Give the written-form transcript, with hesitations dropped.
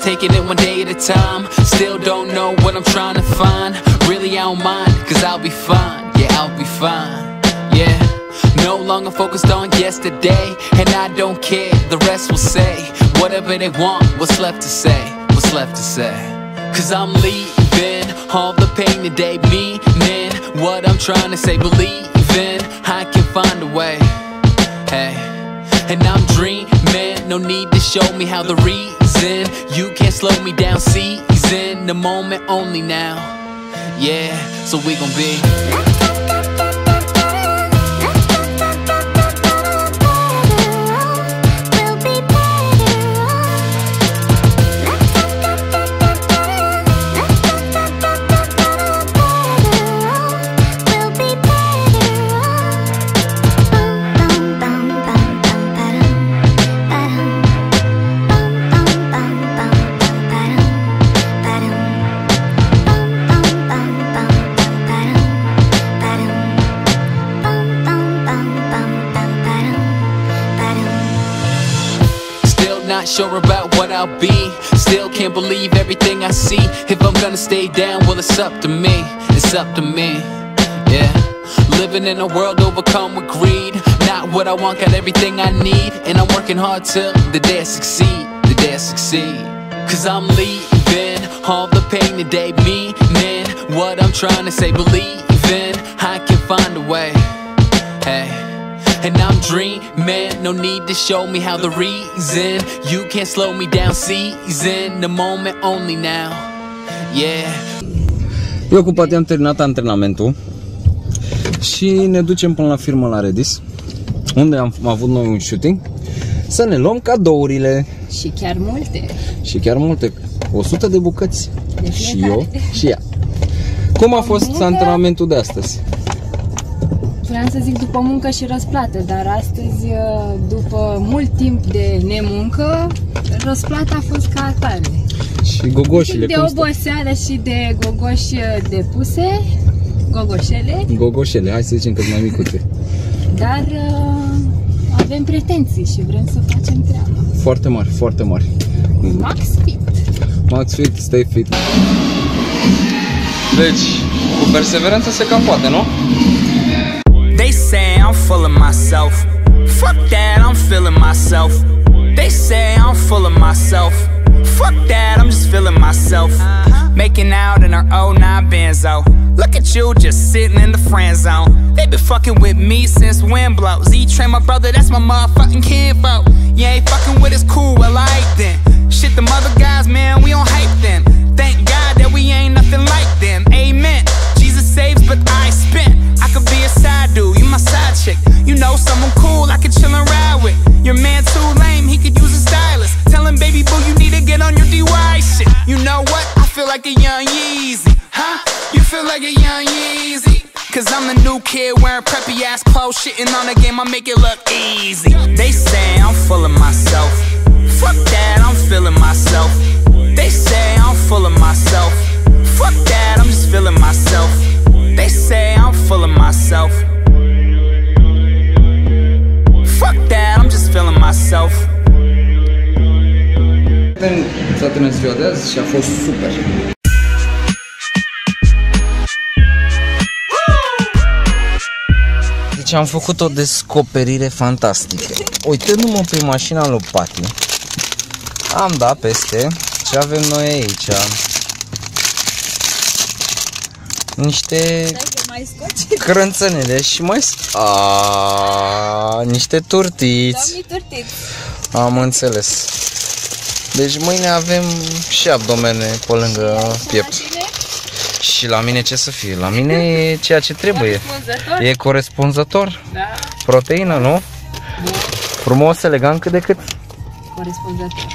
just taking it one day at a time. Still don't know what I'm trying to find. Really I don't mind, cause I'll be fine. Yeah, I'll be fine. Yeah, no longer focused on yesterday, and I don't care, the rest will say whatever they want. What's left to say? What's left to say? Cause I'm leaving all the pain today, meaning what I'm trying to say. Believing I can find a way. Hey, and I'm dreaming, no need to show me how. The reason you can't slow me down, seizing the moment only now. Yeah, so we gon' be not sure about what I'll be. Still can't believe everything I see. If I'm gonna stay down, well it's up to me. It's up to me, yeah. Living in a world overcome with greed. Not what I want, got everything I need. And I'm working hard till the day I succeed. The day I succeed. Cause I'm leaving all the pain today, meaning what I'm trying to say. Believing I can find a way. Hey, and I'm dreaming, no need to show me how. The reason you can't slow me down, seizing the moment only now. Yeah. Eu cu Pati am terminat antrenamentul și ne ducem până la firmă la Redis, unde am avut noi un shooting, să ne luăm cadourile. Și chiar multe. Și chiar multe. 100 de bucăți. Și eu și ea. Cum a fost antrenamentul de astăzi? Vreau să zic după muncă și răsplată, dar astăzi, după mult timp de nemuncă, răsplata a fost ca atare. Și gogoșile, de oboseală și de gogoși depuse, gogoșele, hai să zicem că sunt mai micuțe. Dar avem pretenții și vrem să facem treaba. Foarte mari, foarte mari. Max fit. Max fit, stay fit. Deci, cu perseverență se cam poate, nu? They say I'm full of myself. Fuck that, I'm feeling myself. They say I'm full of myself. Fuck that, I'm just feeling myself. Making out in her 09 Benzo. Look at you just sitting in the friend zone. They been fucking with me since wind blows. Z-Train my brother, that's my motherfucking kinfolk. You ain't fucking with us, cool, well I ain't then. Shit, them other guys, man, we don't hype them. Thank God that we ain't nothing like them. Amen. Jesus saves, but I spent. I could be a side dude, you my side chick. You know someone cool I could chill and ride with. Your man too lame, he could use a stylist. Tell him, baby boo, you need to get on your DY shit. You know what? I feel like a young Yeezy. Huh? You feel like a young Yeezy? Cause I'm the new kid wearing preppy ass clothes. Shitting on the game, I make it look easy. They say I'm full of myself. Fuck that, I'm feeling myself. They say I'm full of myself. Fuck that, I'm just feeling myself. They say I'm full of myself. Fuck that, I'm just feeling myself. S-a terminat ziua de azi și a fost super. Deci am făcut o descoperire fantastică. Uitându-mă pe mașina lui Pati, am dat peste ce avem noi aici. Niște crânțănele și mai niște turtiți. Am înțeles. Deci mâine avem și abdomene pe lângă piept. Și la mine ce să fie? La mine e ceea ce trebuie. E corespunzător. Da. Proteină, nu? Frumos, elegant, cât de cât. Corespunzător.